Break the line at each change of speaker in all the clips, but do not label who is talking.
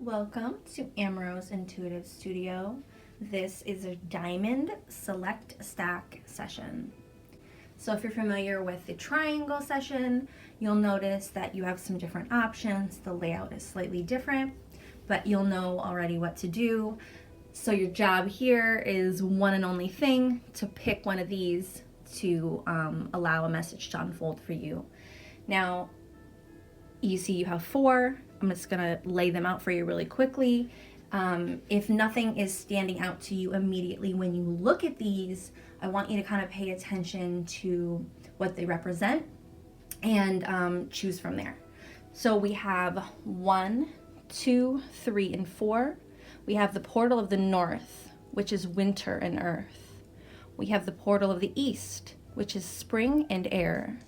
Welcome to Amro's Intuitive Studio. This is a diamond select stack session. So if you're familiar with the triangle session, you'll notice that you have some different options. The layout is slightly different, but you'll know already what to do. So your job here is one and only thing, to pick one of these to allow a message to unfold for you. Now, you see you have 4. I'm just gonna lay them out for you really quickly. If nothing is standing out to you immediately when you look at these, I want you to kind of pay attention to what they represent and choose from there. So we have 1, 2, 3, and 4. We have the portal of the north, which is winter and earth. We have the portal of the east, which is spring and air.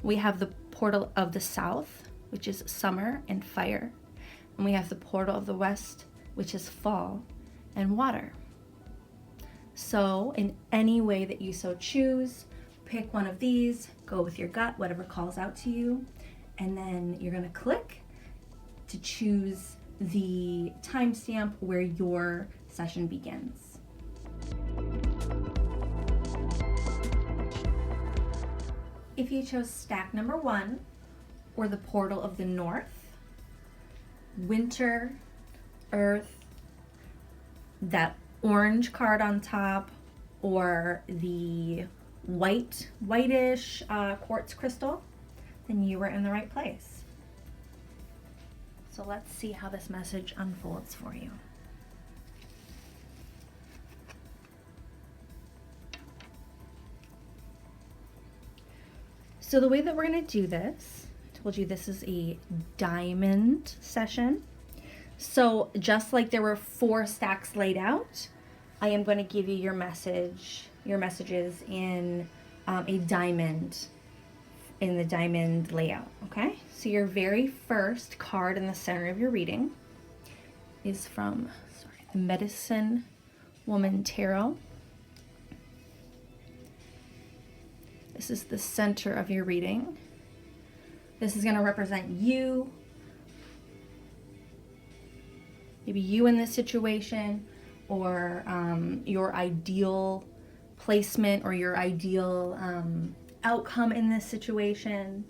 We have the portal of the south, which is summer and fire. And we have the portal of the west, which is fall and water. So in any way that you so choose, pick one of these, go with your gut, whatever calls out to you, and then you're gonna click to choose the timestamp where your session begins. If you chose stack number 1, or the portal of the north, winter, earth, that orange card on top, or the whitish quartz crystal, then you were in the right place. So let's see how this message unfolds for you. So the way that we're going to do this, I told you this is a diamond session. So just like there were 4 stacks laid out, I am going to give you your messages in a diamond, in the diamond layout, okay? So your very first card in the center of your reading is from the Medicine Woman Tarot. This is the center of your reading. This is going to represent you, maybe you in this situation, or your ideal placement or your ideal outcome in this situation.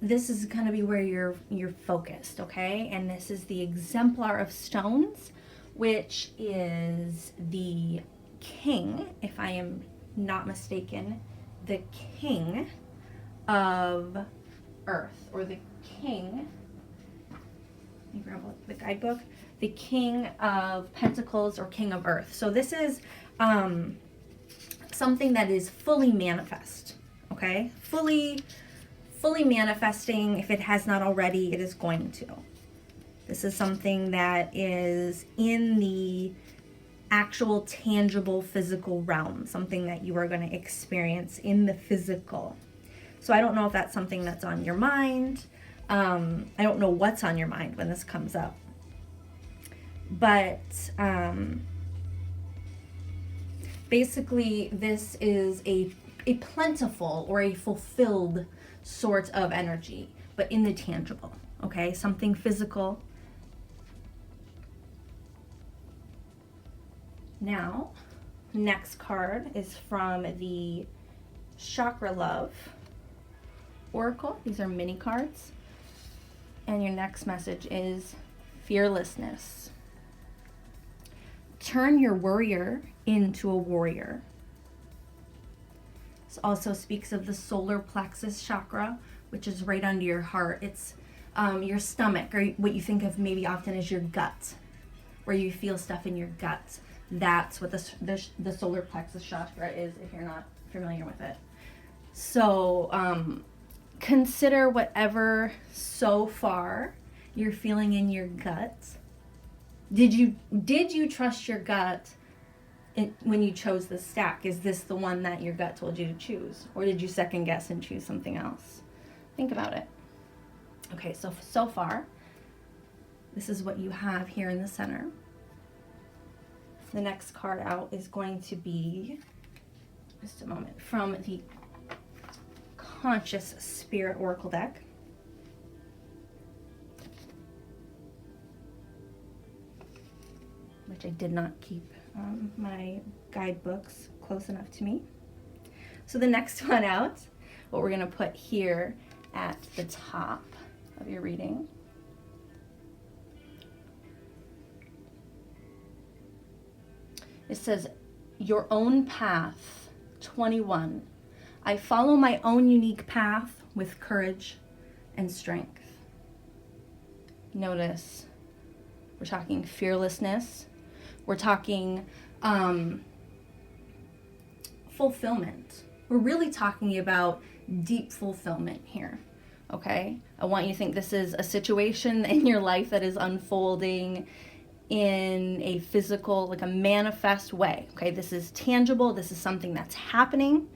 This is going to be where you're focused, okay? And this is the exemplar of stones, which is the king, if I am not mistaken, the king of earth, or the king, let me grab the guidebook, the king of pentacles, or king of earth. So this is something that is fully manifest, okay? Fully manifesting. If it has not already, it is going to. This is something that is in the actual tangible physical realm, something that you are going to experience in the physical. So I don't know if that's something that's on your mind. I don't know what's on your mind when this comes up. But basically this is a plentiful or a fulfilled sort of energy, but in the tangible, okay? Something physical. Now, next card is from the Chakra Love Oracle. These are mini cards. And your next message is fearlessness. Turn your worrier into a warrior. This also speaks of the solar plexus chakra, which is right under your heart. It's your stomach, or what you think of maybe often as your gut, where you feel stuff in your gut. That's what the solar plexus chakra is, if you're not familiar with it. So consider whatever so far you're feeling in your gut. Did you trust your gut when you chose the stack? Is this the one that your gut told you to choose? Or did you second guess and choose something else? Think about it. Okay, so far, this is what you have here in the center. The next card out is going to be, just a moment, from the Conscious Spirit Oracle deck. which I did not keep my guidebooks close enough to me. So the next one out, what we're going to put here at the top of your reading. It says, your own path, 21. I follow my own unique path with courage and strength. Notice, we're talking fearlessness. We're talking fulfillment. We're really talking about deep fulfillment here, okay? I want you to think this is a situation in your life that is unfolding in a physical, like a manifest way, okay? This is tangible. This is something that's happening.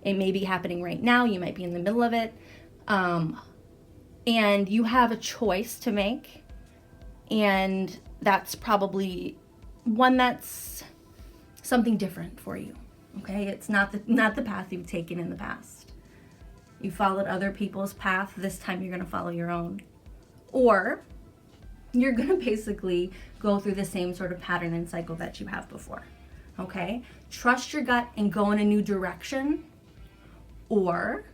It may be happening right now. You might be in the middle of it. And you have a choice to make. And that's probably one that's something different for you, okay? It's not the path you've taken in the past. You followed other people's path. This time you're going to follow your own. Or you're going to basically go through the same sort of pattern and cycle that you have before, okay? Trust your gut and go in a new direction, or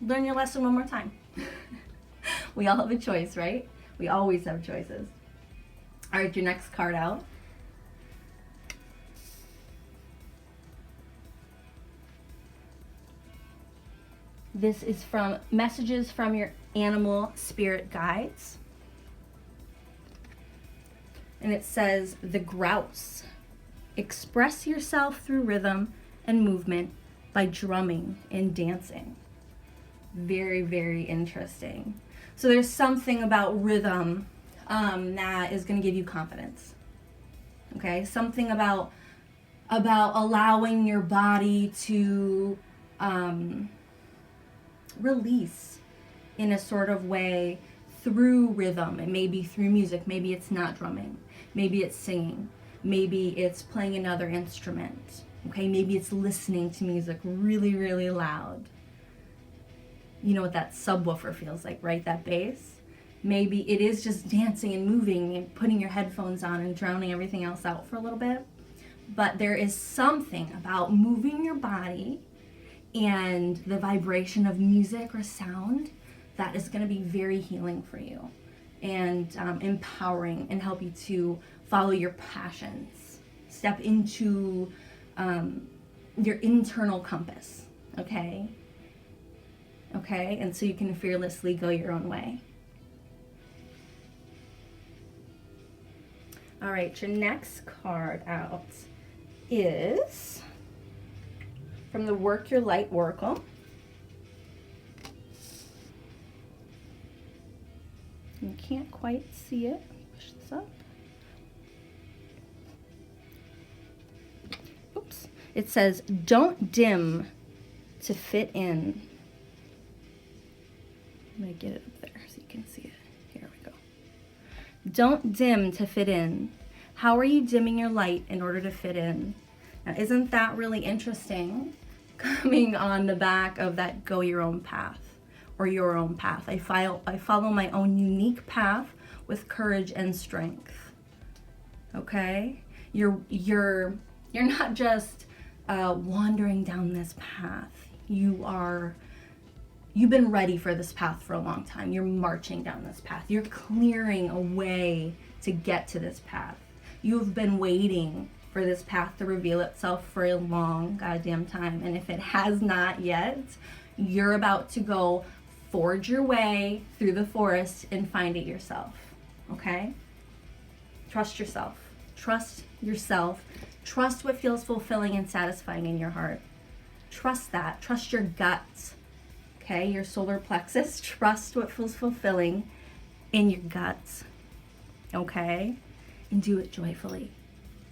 learn your lesson one more time. We all have a choice, right? We always have choices. All right, your next card out. This is from Messages from Your Animal Spirit Guides. And it says, the grouse. Express yourself through rhythm and movement by drumming and dancing. Very, very interesting. So there's something about rhythm that is going to give you confidence. Okay, something about allowing your body to release in a sort of way through rhythm. It may be through music. Maybe it's not drumming. Maybe it's singing. Maybe it's playing another instrument. Okay, maybe it's listening to music really, really loud. You know what that subwoofer feels like, right? That bass. Maybe it is just dancing and moving and putting your headphones on and drowning everything else out for a little bit. But there is something about moving your body and the vibration of music or sound that is going to be very healing for you and empowering and help you to follow your passions. Step into your internal compass, okay? Okay, and so you can fearlessly go your own way. All right, your next card out is from the Work Your Light Oracle. You can't quite see it. Push this up. Oops. It says, don't dim to fit in. I'm going to get it up there so you can see it. Here we go. Don't dim to fit in. How are you dimming your light in order to fit in? Now, isn't that really interesting? Coming on the back of that go your own path or your own path. I follow my own unique path with courage and strength. Okay? You're not just wandering down this path. You've been ready for this path for a long time. You're marching down this path. You're clearing a way to get to this path. You've been waiting for this path to reveal itself for a long goddamn time. And if it has not yet, you're about to go forge your way through the forest and find it yourself. Okay? Trust yourself. Trust yourself. Trust what feels fulfilling and satisfying in your heart. Trust that. Trust your gut. Okay, your solar plexus. Trust what feels fulfilling in your guts. Okay? And do it joyfully.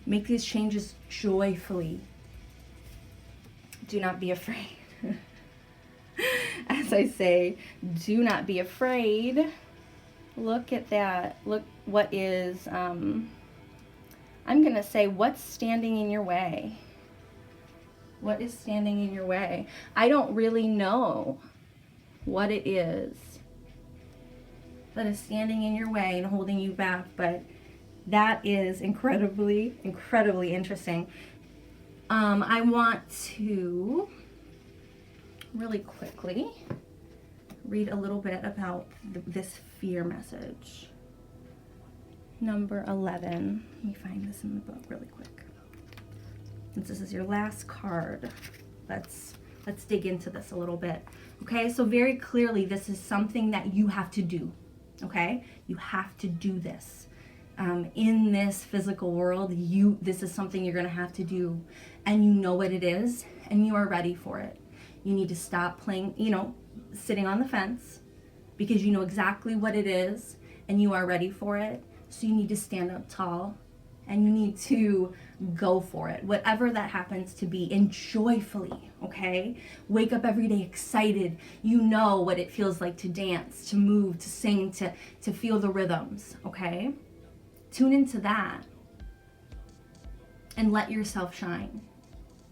Make these changes joyfully. Do not be afraid. As I say, do not be afraid. Look at that. Look what is, I'm going to say, what's standing in your way? What is standing in your way? I don't really know what it is that is standing in your way and holding you back, but that is incredibly, incredibly interesting. I want to really quickly read a little bit about this fear message. Number 11. Let me find this in the book really quick. Since this is your last card, let's dig into this a little bit. Okay, so very clearly this is something that you have to do. Okay, you have to do this. In this physical world, this is something you're going to have to do, and you know what it is, and you are ready for it. You need to stop playing, sitting on the fence, because you know exactly what it is, and you are ready for it. So you need to stand up tall, and you need to go for it, whatever that happens to be, and joyfully, okay? Wake up every day excited. You know what it feels like to dance, to move, to sing, to feel the rhythms, okay? Tune into that and let yourself shine.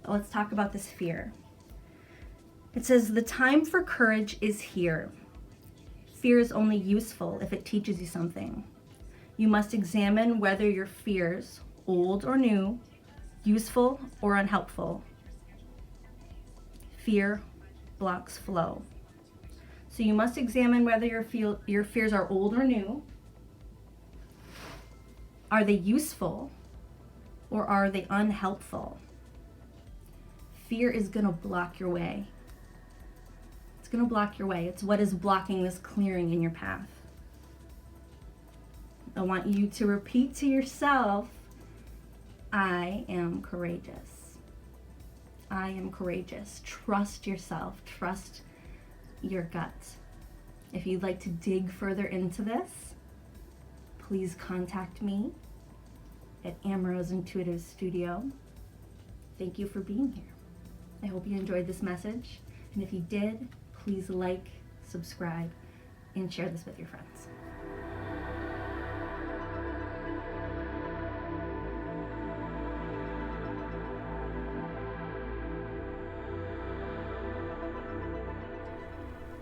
But let's talk about this fear. It says, the time for courage is here. Fear is only useful if it teaches you something. You must examine whether your fears, old or new, useful or unhelpful. Fear blocks flow. So you must examine whether your fears are old or new. Are they useful or are they unhelpful? Fear is going to block your way. It's going to block your way. It's what is blocking this clearing in your path. I want you to repeat to yourself, I am courageous. I am courageous. Trust yourself. Trust your gut. If you'd like to dig further into this, please contact me at Ambrose Intuitive Studio. Thank you for being here. I hope you enjoyed this message. And if you did, please like, subscribe, and share this with your friends.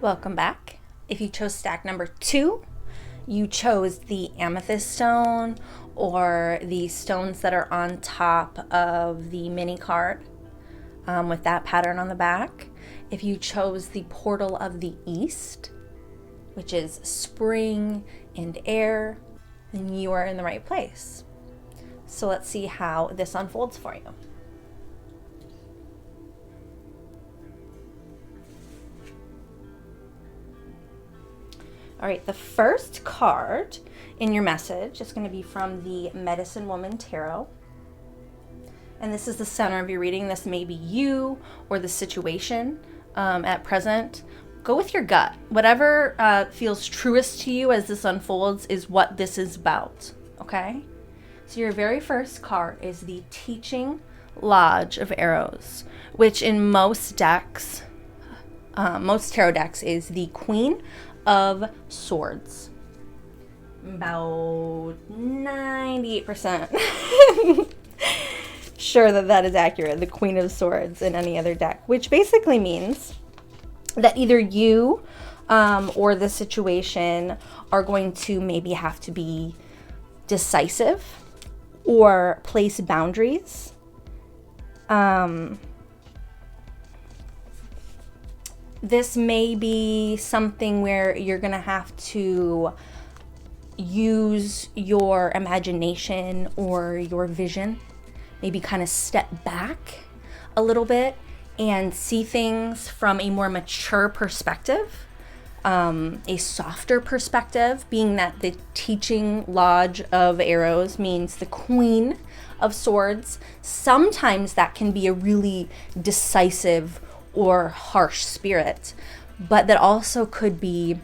Welcome back. If you chose stack number 2, you chose the amethyst stone or the stones that are on top of the mini card with that pattern on the back. If you chose the portal of the east, which is spring and air, then you are in the right place. So let's see how this unfolds for you. All right, the first card in your message is going to be from the Medicine Woman Tarot. And this is the center of your reading. This may be you or the situation at present. Go with your gut. Whatever feels truest to you as this unfolds is what this is about, okay? So your very first card is the Teaching Lodge of Arrows, which in most decks, most tarot decks, is the Queen of Swords. About 98% sure that is accurate, the Queen of Swords in any other deck, which basically means that either you or the situation are going to maybe have to be decisive or place boundaries. This may be something where you're going to have to use your imagination or your vision, maybe kind of step back a little bit and see things from a more mature perspective, a softer perspective, being that the Teaching Lodge of Arrows means the Queen of Swords. Sometimes that can be a really decisive or harsh spirit, but that also could be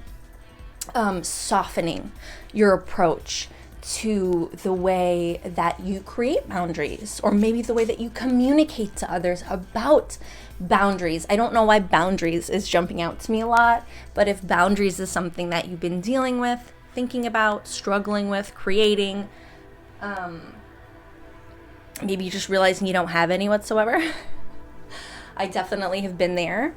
softening your approach to the way that you create boundaries, or maybe the way that you communicate to others about boundaries. I don't know why boundaries is jumping out to me a lot, but if boundaries is something that you've been dealing with, thinking about, struggling with, creating, maybe just realizing you don't have any whatsoever. I definitely have been there.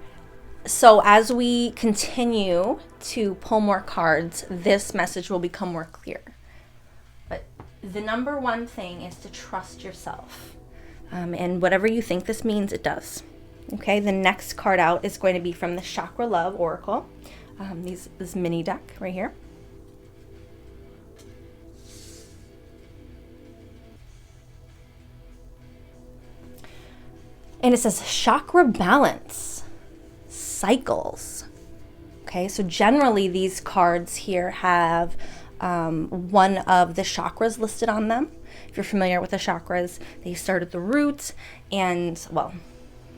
So as we continue to pull more cards, this message will become more clear. But the number one thing is to trust yourself. And whatever you think this means, it does. Okay, the next card out is going to be from the Chakra Love Oracle. This mini deck right here. And it says chakra balance, cycles. Okay, so generally these cards here have one of the chakras listed on them. If you're familiar with the chakras, they start at the root, and well,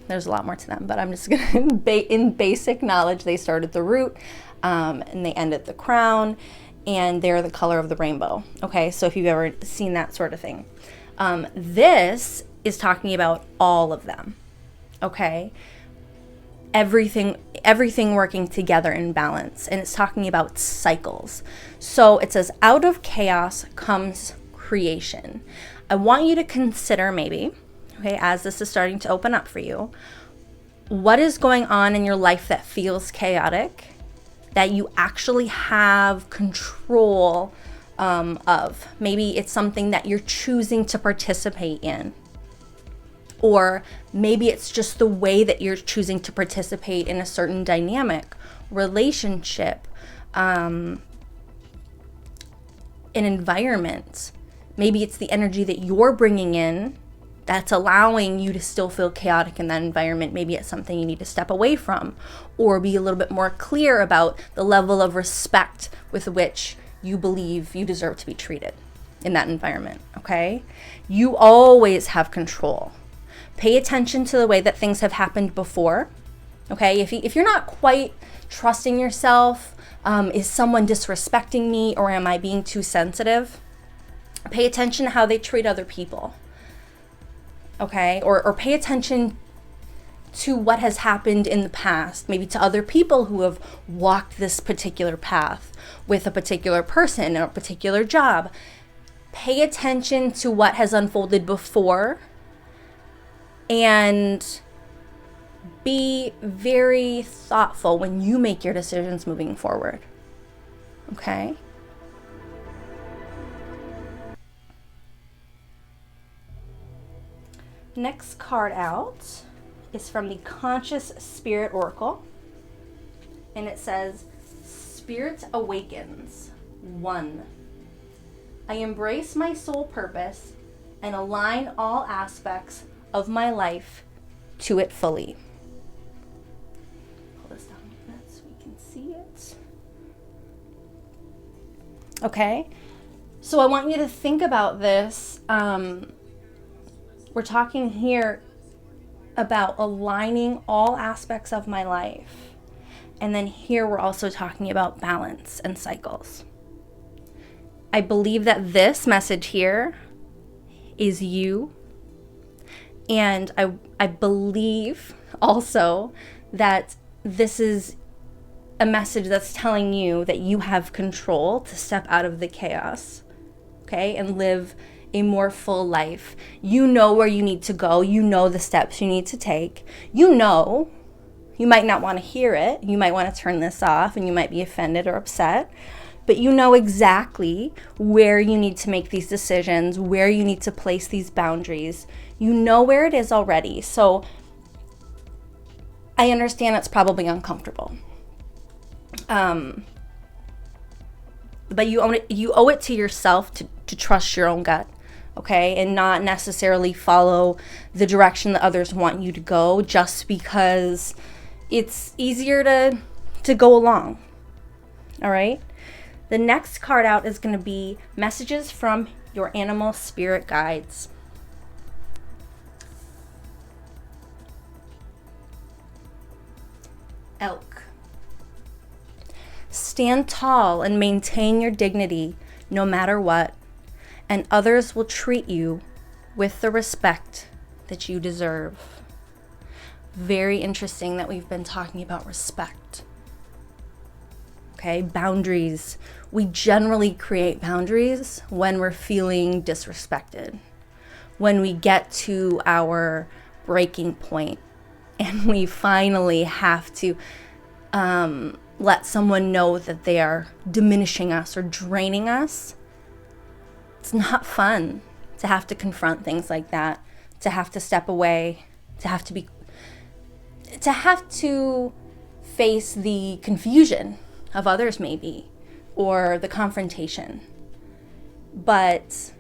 there's a lot more to them, but I'm just going to, in basic knowledge, they start at the root and they end at the crown, and they're the color of the rainbow. Okay, so if you've ever seen that sort of thing. This is talking about all of them. Okay, everything working together in balance, and it's talking about cycles. So it says, out of chaos comes creation. I want you to consider maybe, okay, as this is starting to open up for you, what is going on in your life that feels chaotic, that you actually have control of. Maybe it's something that you're choosing to participate in. Or maybe it's just the way that you're choosing to participate in a certain dynamic, relationship, an environment. Maybe it's the energy that you're bringing in that's allowing you to still feel chaotic in that environment. Maybe it's something you need to step away from, or be a little bit more clear about the level of respect with which you believe you deserve to be treated in that environment, okay? You always have control. Pay attention to the way that things have happened before, okay? If you're not quite trusting yourself, is someone disrespecting me, or am I being too sensitive? Pay attention to how they treat other people, okay? Or pay attention to what has happened in the past, maybe to other people who have walked this particular path with a particular person or a particular job. Pay attention to what has unfolded before, and be very thoughtful when you make your decisions moving forward, okay? Next card out is from the Conscious Spirit Oracle, and it says, Spirit awakens. 1. I embrace my soul purpose and align all aspects of my life to it fully. Pull this down a bit so we can see it. Okay, so I want you to think about this. We're talking here about aligning all aspects of my life. And then here we're also talking about balance and cycles. I believe that this message here is you. And I believe also that this is a message that's telling you that you have control to step out of the chaos, okay, and live a more full life. You know where you need to go. You know the steps you need to take. You know, you might not want to hear it. You might want to turn this off, and you might be offended or upset. But you know exactly where you need to make these decisions, where you need to place these boundaries. You know where it is already. So I understand it's probably uncomfortable. But you owe it to yourself to trust your own gut, okay? And not necessarily follow the direction that others want you to go just because it's easier to go along, all right? The next card out is going to be messages from your animal spirit guides. Elk. Stand tall and maintain your dignity no matter what, and others will treat you with the respect that you deserve. Very interesting that we've been talking about respect. Okay, boundaries. We generally create boundaries when we're feeling disrespected, when we get to our breaking point and we finally have to let someone know that they are diminishing us or draining us. It's not fun to have to confront things like that, to have to step away, to have to face the confusion of others maybe, or the confrontation. But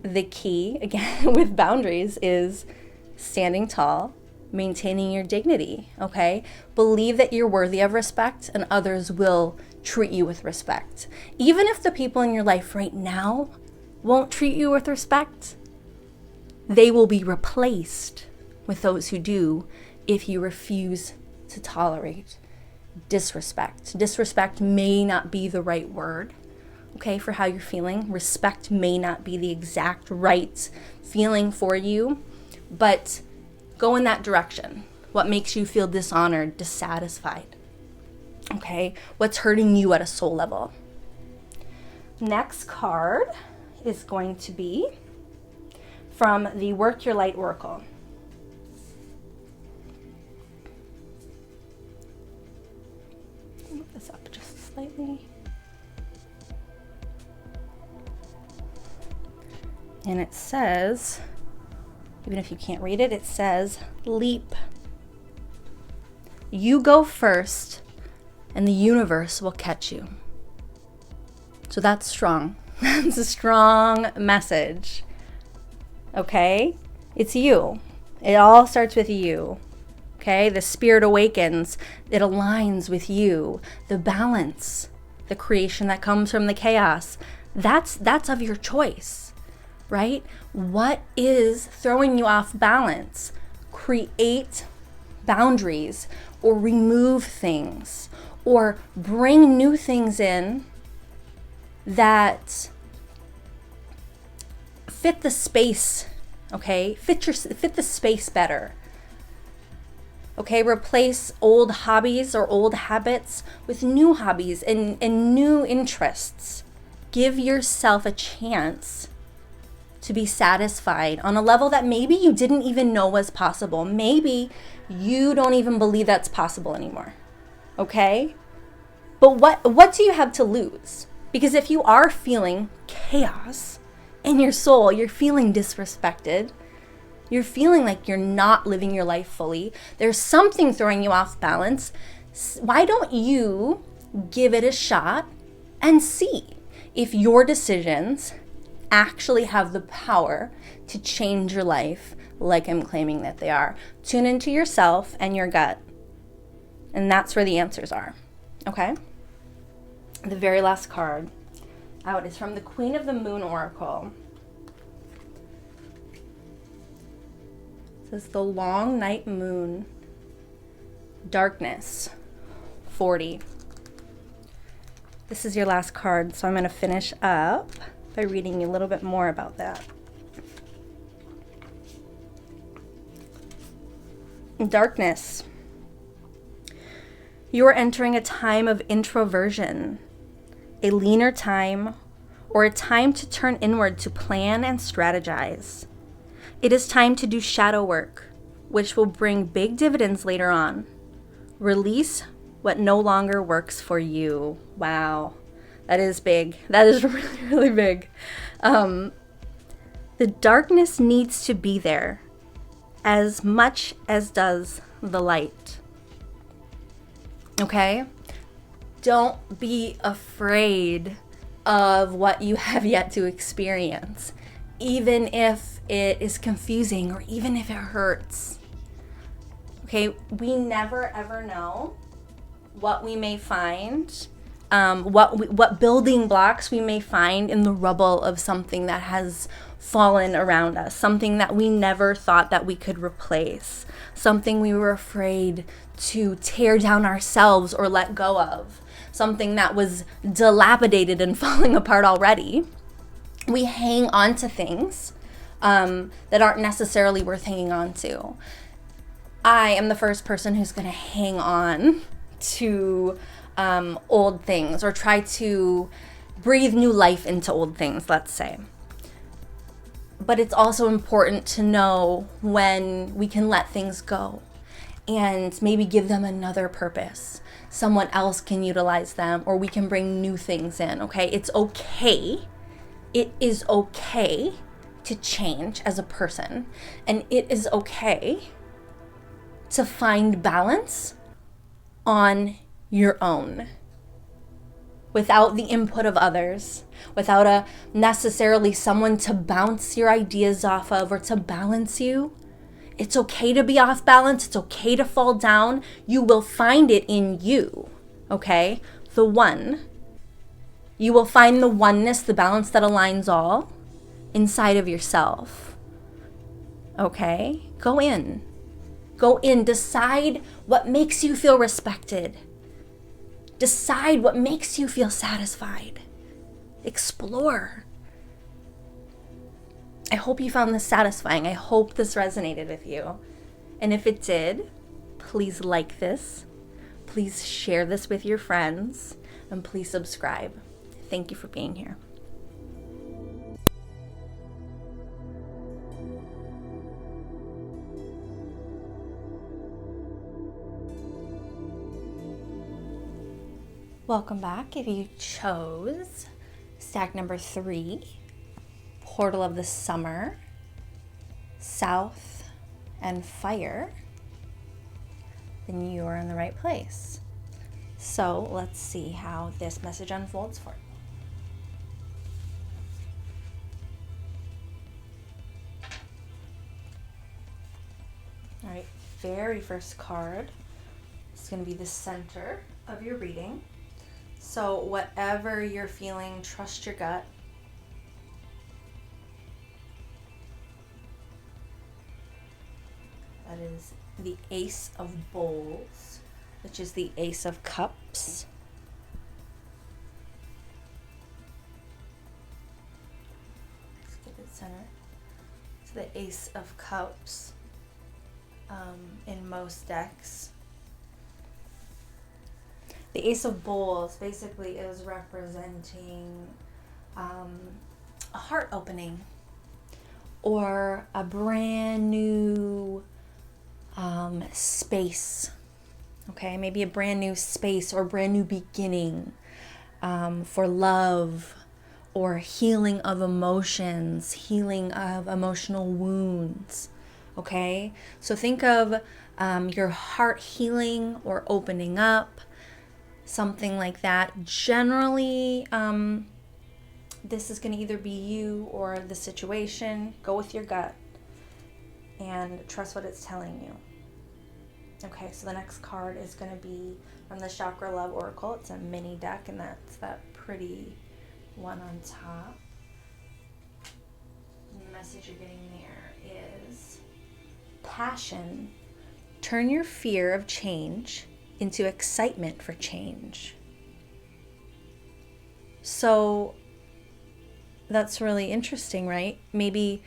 the key, again, with boundaries is standing tall, maintaining your dignity, okay? Believe that you're worthy of respect and others will treat you with respect. Even if the people in your life right now won't treat you with respect, they will be replaced with those who do if you refuse to tolerate disrespect. Disrespect may not be the right word, okay, for how you're feeling. Respect may not be the exact right feeling for you, but go in that direction. What makes you feel dishonored, dissatisfied? Okay, what's hurting you at a soul level? Next card is going to be from the Work Your Light Oracle. Move this up just slightly. And it says, even if you can't read it, it says, leap. You go first, and the universe will catch you. So that's strong. That's a strong message. Okay? It's you. It all starts with you. Okay? The spirit awakens. It aligns with you. The balance, the creation that comes from the chaos, that's of your choice, right? What is throwing you off balance? Create boundaries or remove things or bring new things in that fit the space, okay? Fit the space better. Okay, replace old hobbies or old habits with new hobbies and new interests. Give yourself a chance to be satisfied on a level that maybe you didn't even know was possible. Maybe you don't even believe that's possible anymore. Okay? But what do you have to lose? Because if you are feeling chaos in your soul, you're feeling disrespected, you're feeling like you're not living your life fully, there's something throwing you off balance, why don't you give it a shot and see if your decisions actually have the power to change your life like I'm claiming that they are. Tune into yourself and your gut. And that's where the answers are. Okay? The very last card out is from the Queen of the Moon Oracle. It says the long night moon, darkness, 40. This is your last card, so I'm going to finish up by reading you a little bit more about that. Darkness. You are entering a time of introversion, a leaner time, or a time to turn inward to plan and strategize. It is time to do shadow work, which will bring big dividends later on. Release what no longer works for you. Wow, that is big. That is really, really big. The darkness needs to be there as much as does the light. Okay? Don't be afraid of what you have yet to experience, even if it is confusing or even if it hurts. Okay? We never ever know what we may find, what building blocks we may find in the rubble of something that has fallen around us, something that we never thought that we could replace, something we were afraid to tear down ourselves or let go of, something that was dilapidated and falling apart already. We hang on to things that aren't necessarily worth hanging on to. I am the first person who's going to hang on to old things or try to breathe new life into old things, let's say. But it's also important to know when we can let things go and maybe give them another purpose. Someone else can utilize them or we can bring new things in, okay? It's okay it is okay to change as a person, and it is okay to find balance on your own without the input of others, without a necessarily someone to bounce your ideas off of or to balance you. It's okay to be off balance. It's okay to fall down. You will find it in you, okay? The one. You will find the oneness, the balance that aligns all inside of yourself, okay? Go in. Go in. Decide what makes you feel respected. Decide what makes you feel satisfied. Explore. I hope you found this satisfying. I hope this resonated with you. And if it did, please like this. Please share this with your friends. And please subscribe. Thank you for being here. Welcome back. If you chose stack number 3, Portal of the Summer, South, and Fire, then you are in the right place. So let's see how this message unfolds for you. All right, very first card is going to be the center of your reading. So whatever you're feeling, trust your gut. That is the Ace of Bowls, which is the Ace of Cups. Let's get it centered. It's the Ace of Cups in most decks. The Ace of Bowls basically is representing a heart opening or a brand new space. Okay, maybe a brand new space or brand new beginning for love or healing of emotions, healing of emotional wounds. Okay, so think of your heart healing or opening up. Something like that. Generally, this is going to either be you or the situation. Go with your gut and trust what it's telling you. Okay, so the next card is going to be from the Chakra Love Oracle. It's a mini deck, and that's that pretty one on top. And the message you're getting there is passion. Turn your fear of change into excitement for change. So that's really interesting, right? Maybe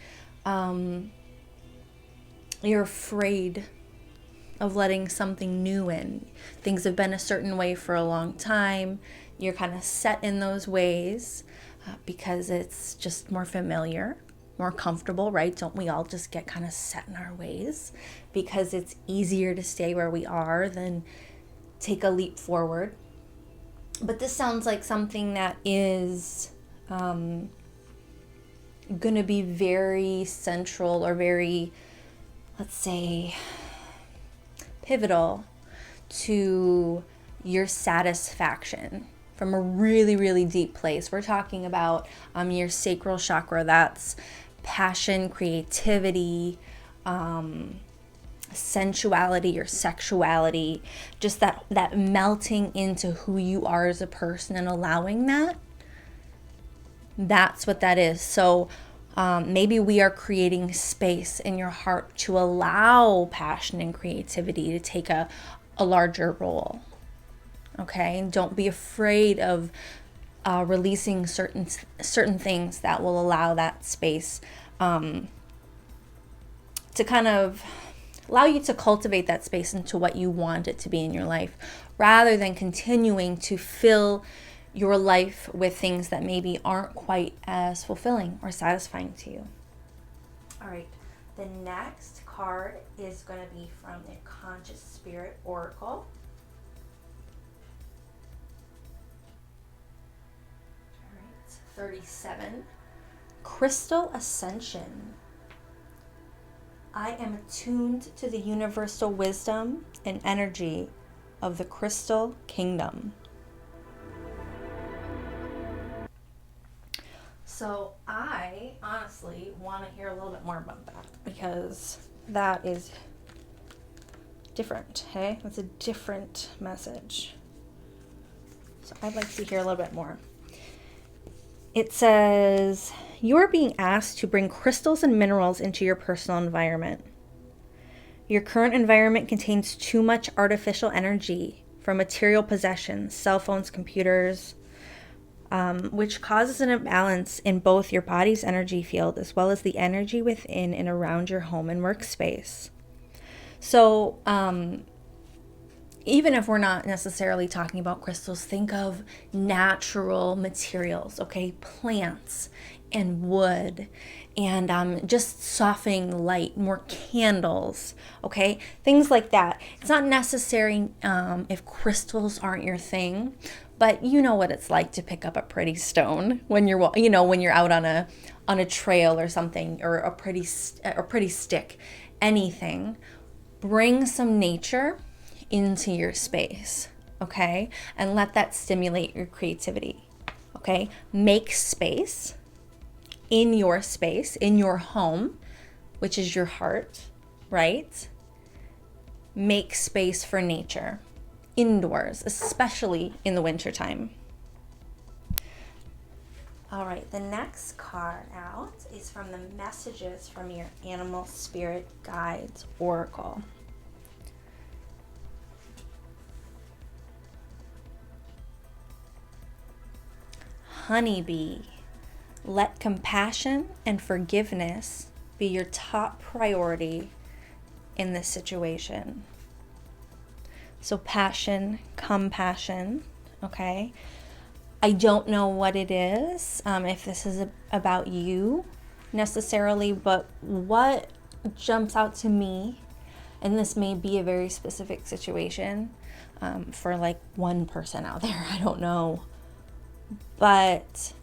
you're afraid of letting something new in. Things have been a certain way for a long time. You're kind of set in those ways because it's just more familiar, more comfortable, right? Don't we all just get kind of set in our ways because it's easier to stay where we are than take a leap forward? But this sounds like something that is going to be very central or very, let's say, pivotal to your satisfaction from a really, really deep place. We're talking about your sacral chakra. That's passion, creativity, sensuality or sexuality, just that melting into who you are as a person and allowing that. That's what that is. So maybe we are creating space in your heart to allow passion and creativity to take a larger role. Okay, don't be afraid of releasing certain things that will allow that space to kind of allow you to cultivate that space into what you want it to be in your life, rather than continuing to fill your life with things that maybe aren't quite as fulfilling or satisfying to you. All right, the next card is going to be from the Conscious Spirit Oracle. All right, it's 37. Crystal ascension. I am attuned to the universal wisdom and energy of the crystal kingdom. So I honestly want to hear a little bit more about that, because that is different, hey? That's a different message. So I'd like to hear a little bit more. It says, you are being asked to bring crystals and minerals into your personal environment. Your current environment contains too much artificial energy from material possessions, cell phones, computers, which causes an imbalance in both your body's energy field as well as the energy within and around your home and workspace. So, even if we're not necessarily talking about crystals, think of natural materials, okay? Plants and wood and just softening light, more candles, okay? Things like that. It's not necessary if crystals aren't your thing, but you know what it's like to pick up a pretty stone when you're, when you're out on a trail or something, or a pretty stick, anything. Bring some nature into your space, okay? And let that stimulate your creativity, okay? Make space, in your home, which is your heart, right? Make space for nature, indoors, especially in the wintertime. All right, the next card out is from the Messages from Your Animal Spirit Guides Oracle. Honeybee, let compassion and forgiveness be your top priority in this situation. So passion, compassion, okay? I don't know what it is, if this is about you necessarily, but what jumps out to me, and this may be a very specific situation for like one person out there, I don't know. But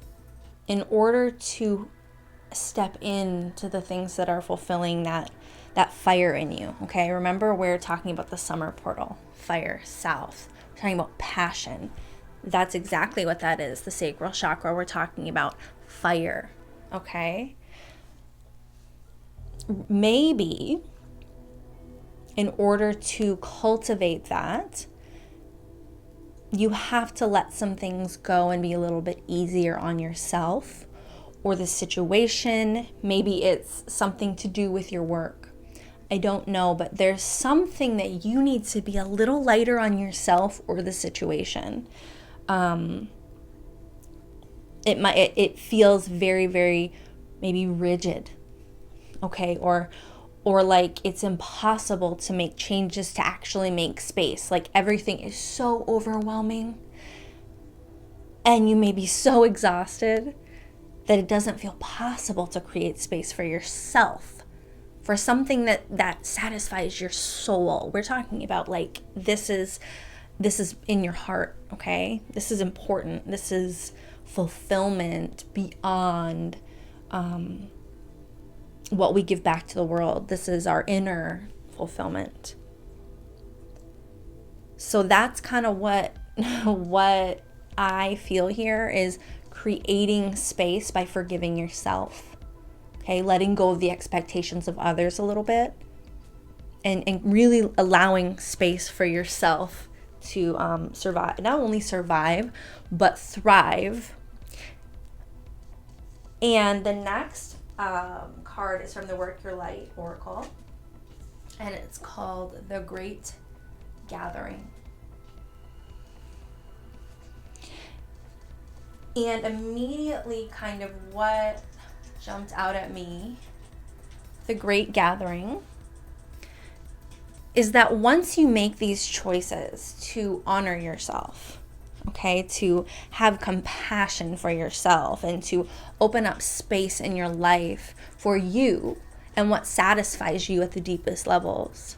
in order to step into the things that are fulfilling that fire in you, okay? Remember, we're talking about the summer portal, fire, south. We're talking about passion. That's exactly what that is, the sacral chakra. We're talking about fire, okay? Maybe in order to cultivate that, you have to let some things go and be a little bit easier on yourself or the situation. Maybe it's something to do with your work. I don't know, but there's something that you need to be a little lighter on yourself or the situation. It feels very, very maybe rigid, okay, or like it's impossible to make changes, to actually make space. Like everything is so overwhelming and you may be so exhausted that it doesn't feel possible to create space for yourself, for something that satisfies your soul. We're talking about like this is in your heart, okay? This is important. This is fulfillment beyond what we give back to the world. This is our inner fulfillment. So that's kind of what I feel here is creating space by forgiving yourself. Okay, letting go of the expectations of others a little bit, and really allowing space for yourself to survive, not only survive, but thrive. And the next card is from the Work Your Light Oracle, and it's called The Great Gathering. And immediately kind of what jumped out at me, the Great Gathering, is that once you make these choices to honor yourself, okay, to have compassion for yourself and to open up space in your life for you and what satisfies you at the deepest levels,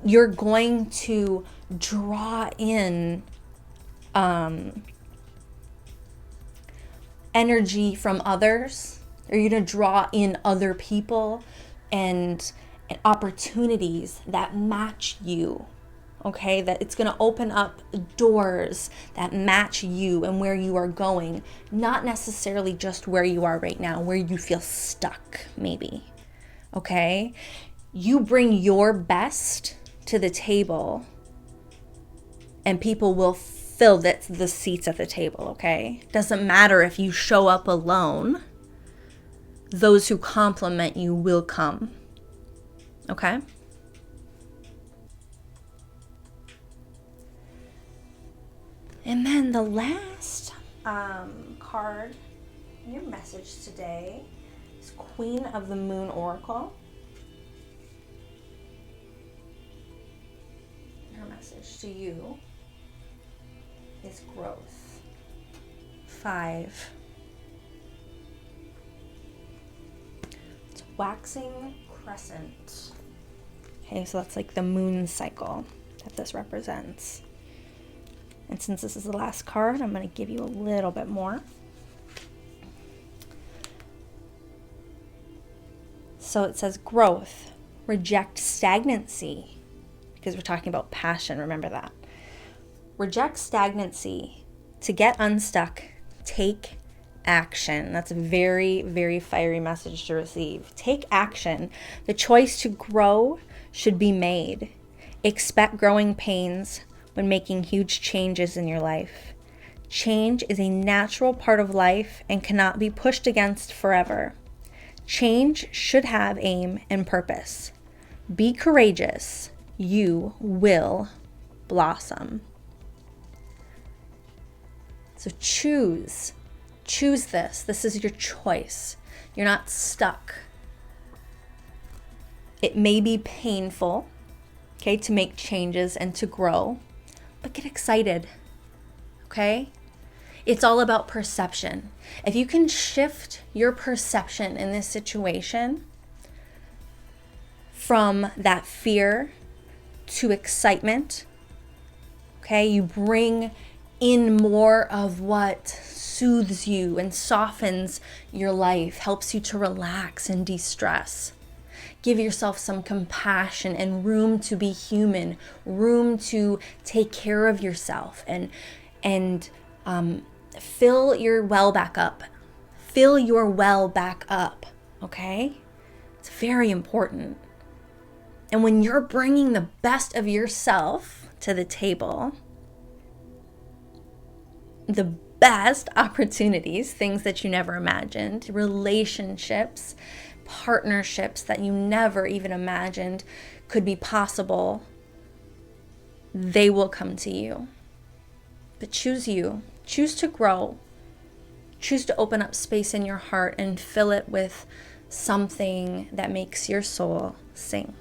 you're going to draw in energy from others? Are you going to draw in other people and opportunities that match you? Okay, that it's going to open up doors that match you and where you are going, not necessarily just where you are right now, where you feel stuck maybe. Okay, you bring your best to the table and people will fill the seats at the table. Okay, doesn't matter if you show up alone, those who compliment you will come. Okay. And then the last card in your message today is Queen of the Moon Oracle. Her message to you is growth. 5. It's waxing crescent. Okay, so that's like the moon cycle that this represents. And since this is the last card, I'm going to give you a little bit more. So it says growth, reject stagnancy, because we're talking about passion, remember that. Reject stagnancy. To get unstuck, take action. That's a very, very fiery message to receive. Take action. The choice to grow should be made. Expect growing pains when making huge changes in your life. Change is a natural part of life and cannot be pushed against forever. Change should have aim and purpose. Be courageous. You will blossom. So choose this. This is your choice. You're not stuck. It may be painful, okay, to make changes and to grow, but get excited, okay? It's all about perception. If you can shift your perception in this situation from that fear to excitement, okay, you bring in more of what soothes you and softens your life, helps you to relax and de-stress. Give yourself some compassion and room to be human, room to take care of yourself and fill your well back up. Fill your well back up, okay? It's very important. And when you're bringing the best of yourself to the table, the best opportunities, things that you never imagined, relationships, partnerships that you never even imagined could be possible, they will come to you. But choose you. Choose to grow. Choose to open up space in your heart and fill it with something that makes your soul sing.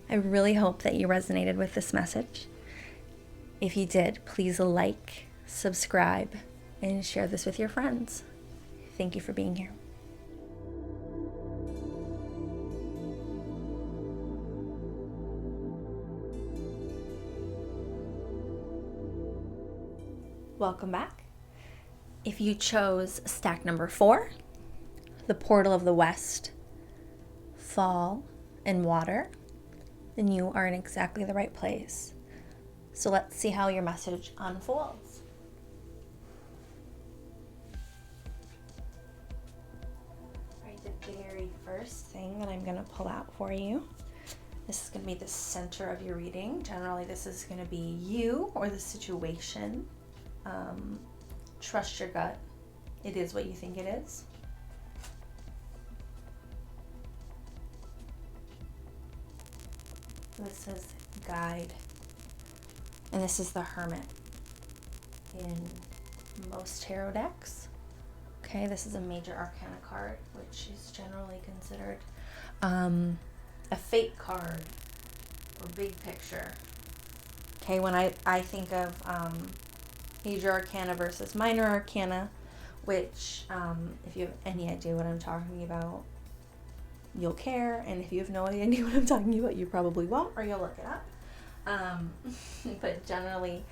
I really hope that you resonated with this message. If you did, please like, subscribe, and share this with your friends. Thank you for being here. Welcome back. If you chose stack number 4, the portal of the West, fall and water, then you are in exactly the right place. So let's see how your message unfolds. All right, the very first thing that I'm going to pull out for you, this is going to be the center of your reading. Generally, this is going to be you or the situation. Trust your gut. It is what you think it is. This is guide. And this is the Hermit in most tarot decks. Okay, this is a major arcana card, which is generally considered a fate card or big picture. Okay, when I think of major arcana versus minor arcana, which if you have any idea what I'm talking about, you'll care, and if you have no idea what I'm talking about, you probably won't, or you'll look it up. But generally,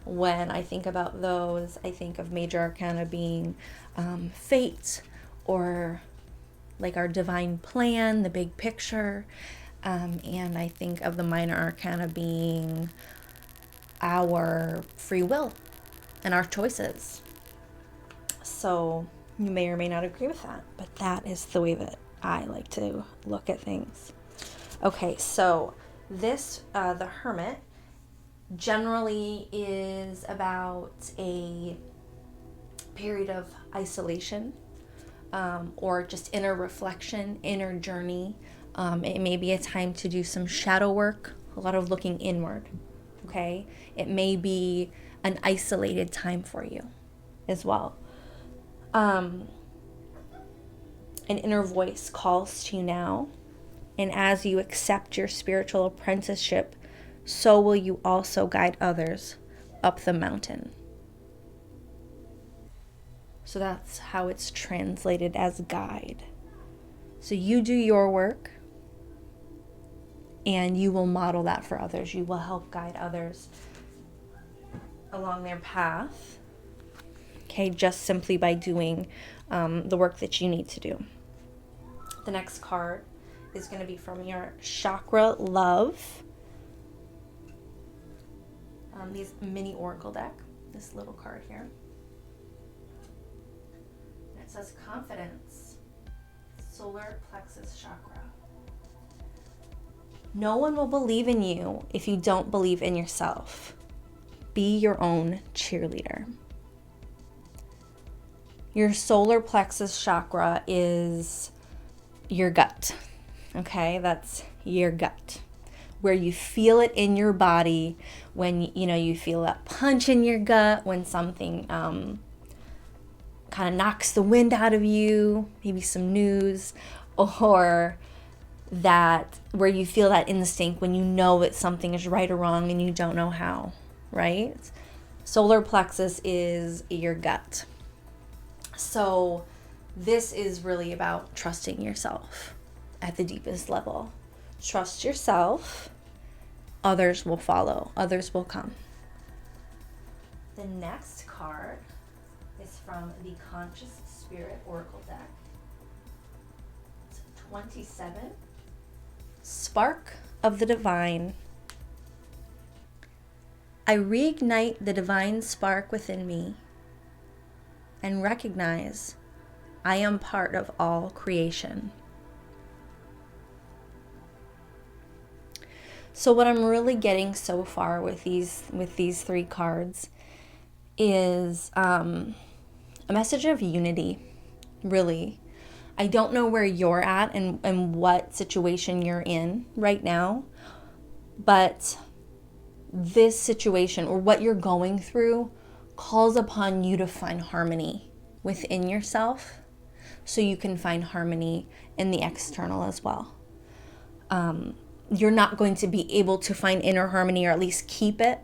When I think about those, I think of major arcana being fate, or like our divine plan, the big picture. And I think of the minor arcana being our free will and our choices. So you may or may not agree with that, but that is the way that I like to look at things. Okay, so this, the Hermit, generally is about a period of isolation, or just inner reflection, inner journey. It may be a time to do some shadow work, a lot of looking inward, okay? It may be an isolated time for you as well. An inner voice calls to you now, and as you accept your spiritual apprenticeship, so will you also guide others up the mountain. So that's how it's translated as guide. So you do your work, and you will model that for others. You will help guide others along their path, okay, just simply by doing the work that you need to do. The next card is going to be from your chakra love. These mini oracle deck, this little card here. It says confidence, solar plexus chakra. No one will believe in you if you don't believe in yourself. Be your own cheerleader. Your solar plexus chakra is your gut. Okay, that's your gut, where you feel it in your body when you feel that punch in your gut, when something kind of knocks the wind out of you, maybe some news, or that where you feel that instinct when you know that something is right or wrong and you don't know how, right? Solar plexus is your gut. So this is really about trusting yourself at the deepest level. Trust yourself. Others will follow. Others will come. The next card is from the Conscious Spirit Oracle deck. It's 27. Spark of the Divine. I reignite the divine spark within me and recognize I am part of all creation. So what I'm really getting so far with these three cards is a message of unity, really. I don't know where you're at and what situation you're in right now, but this situation or what you're going through calls upon you to find harmony within yourself so you can find harmony in the external as well. You're not going to be able to find inner harmony, or at least keep it,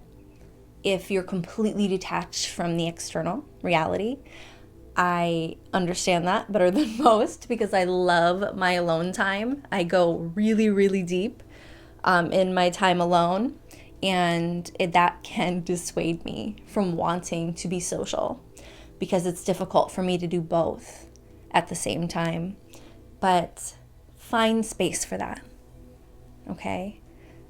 if you're completely detached from the external reality. I understand that better than most because I love my alone time. I go really, really deep in my time alone, and that can dissuade me from wanting to be social because it's difficult for me to do both at the same time. But find space for that, okay?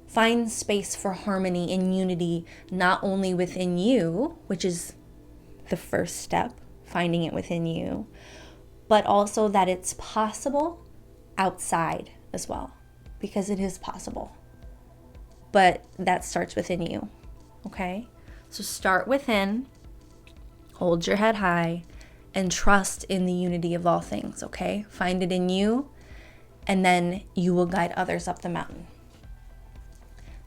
Find space for harmony and unity, not only within you, which is the first step, finding it within you, but also that it's possible outside as well, because it is possible. But that starts within you, okay? So start within, hold your head high, and trust in the unity of all things, okay? Find it in you, and then you will guide others up the mountain.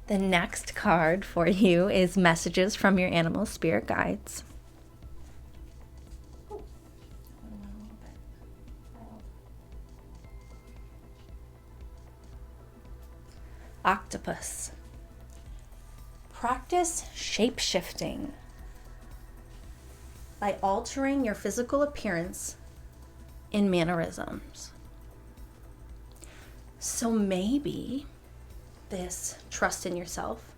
The next card for you is messages from your animal spirit guides. Octopus. Practice shape-shifting by altering your physical appearance in mannerisms. So maybe this trust in yourself,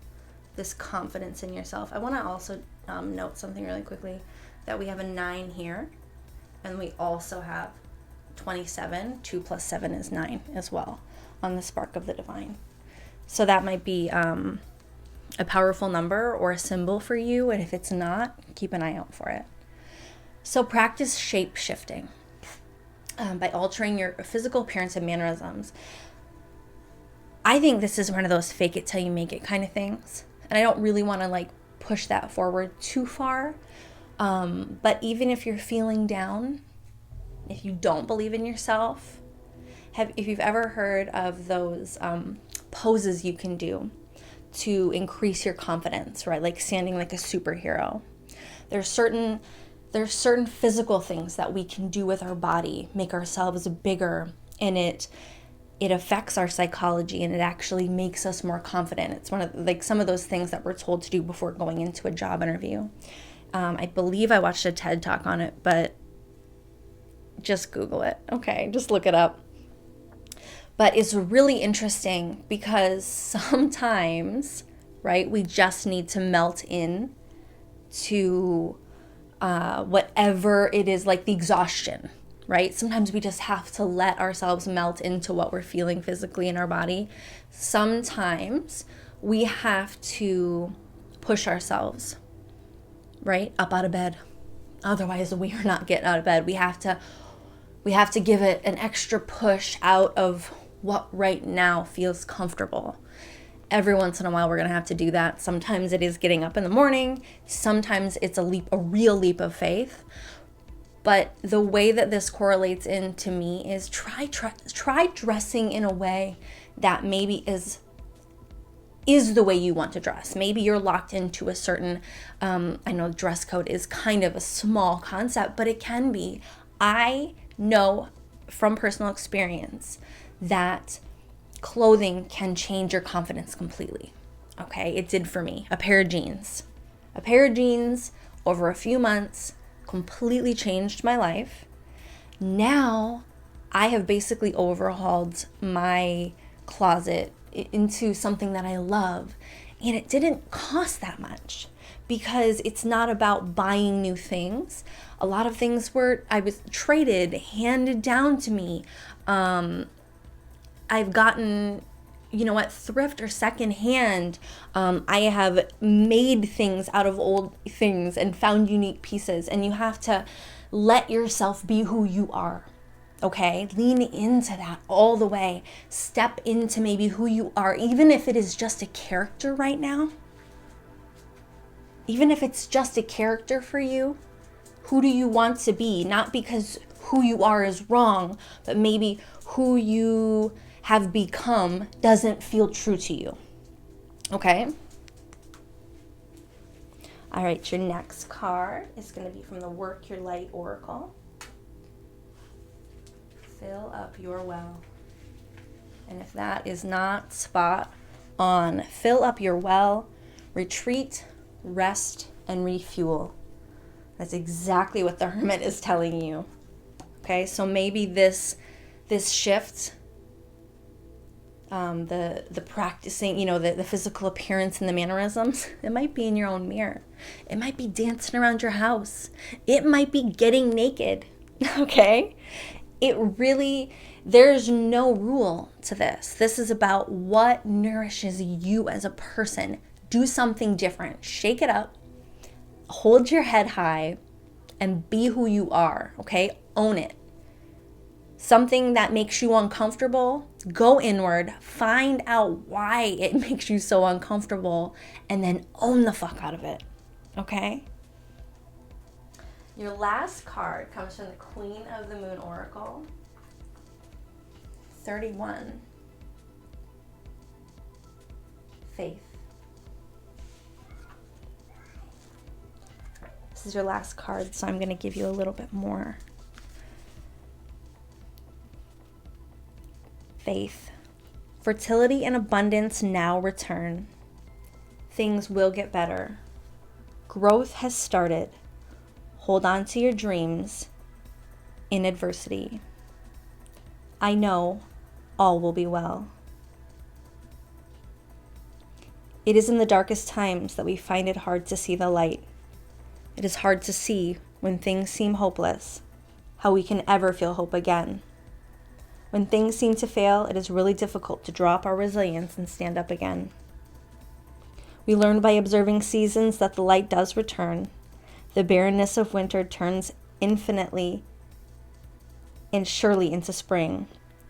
this confidence in yourself. I want to also note something really quickly, that we have a 9 here, and we also have 27. 2 plus 7 is 9 as well on the spark of the divine. So that might be a powerful number or a symbol for you, and if it's not, keep an eye out for it. So practice shape shifting by altering your physical appearance and mannerisms. I think this is one of those fake it till you make it kind of things, and I don't really want to like push that forward too far. But even if you're feeling down, if you don't believe in yourself, if you've ever heard of those poses you can do to increase your confidence, right? Like standing like a superhero. There's certain physical things that we can do with our body, make ourselves bigger, and it affects our psychology, and it actually makes us more confident. It's one of like some of those things that we're told to do before going into a job interview. I believe I watched a TED talk on it, but just Google it. Okay, just look it up. But it's really interesting because sometimes, right, we just need to melt in to whatever it is, like the exhaustion, right? Sometimes we just have to let ourselves melt into what we're feeling physically in our body. Sometimes we have to push ourselves, right, up out of bed. Otherwise, we are not getting out of bed. We have to give it an extra push out of what right now feels comfortable. Every once in a while, we're going to have to do that. Sometimes it is getting up in the morning. Sometimes it's a real leap of faith. But the way that this correlates into me is try dressing in a way that maybe is the way you want to dress. Maybe you're locked into a certain, I know dress code is kind of a small concept, but it can be. I know from personal experience that clothing can change your confidence completely. Okay, it did for me. A pair of jeans over a few months completely changed my life. Now I have basically overhauled my closet into something that I love, and it didn't cost that much because it's not about buying new things. A lot of things I was traded, handed down to me. I've gotten, thrift or secondhand. I have made things out of old things and found unique pieces, and you have to let yourself be who you are. Okay, lean into that all the way. Step into maybe who you are, even if it is just a character right now. Even if it's just a character for you, who do you want to be? Not because who you are is wrong, but maybe who you have become doesn't feel true to you. Okay? All right, your next card is going to be from the Work Your Light Oracle. Fill up your well. And if that is not spot on, fill up your well, retreat, rest, and refuel. That's exactly what the Hermit is telling you. Okay, so maybe this shift, the practicing, the physical appearance and the mannerisms, it might be in your own mirror. It might be dancing around your house. It might be getting naked. Okay? There's no rule to this. This is about what nourishes you as a person. Do something different. Shake it up. Hold your head high and be who you are, okay? Own it. Something that makes you uncomfortable, go inward, find out why it makes you so uncomfortable, and then own the fuck out of it, okay? Your last card comes from the Queen of the Moon Oracle, 31. Faith. This is your last card, so I'm going to give you a little bit more. Faith. Fertility and abundance now return. Things will get better. Growth has started. Hold on to your dreams in adversity. I know all will be well. It is in the darkest times that we find it hard to see the light. It is hard to see when things seem hopeless, how we can ever feel hope again. When things seem to fail, it is really difficult to drop our resilience and stand up again. We learn by observing seasons that the light does return. The barrenness of winter turns infinitely and surely into spring.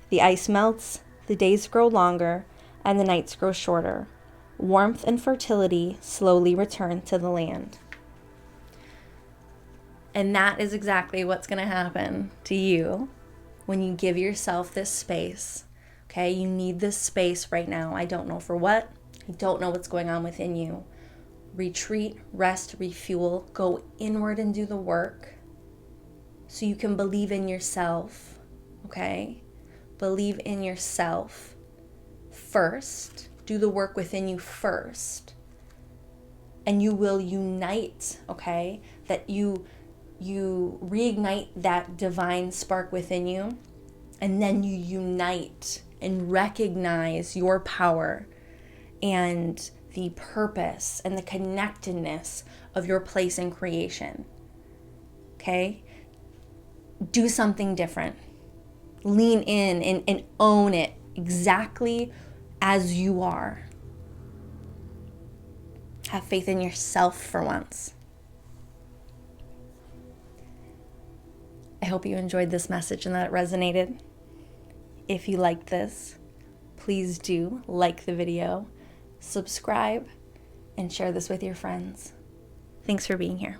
The ice melts, the days grow longer, and the nights grow shorter. Warmth and fertility slowly return to the land. And that is exactly what's going to happen to you when you give yourself this space. Okay, you need this space right now. I don't know for what. I don't know what's going on within you. Retreat, rest, refuel, go inward and do the work so you can believe in yourself. Okay? Believe in yourself first. Do the work within you first. And you will unite, okay? That you reignite that divine spark within you, and then you unite and recognize your power and the purpose and the connectedness of your place in creation. Okay? Do something different. Lean in and own it exactly as you are. Have faith in yourself for once. I hope you enjoyed this message and that it resonated. If you liked this, please do like the video, subscribe, and share this with your friends. Thanks for being here.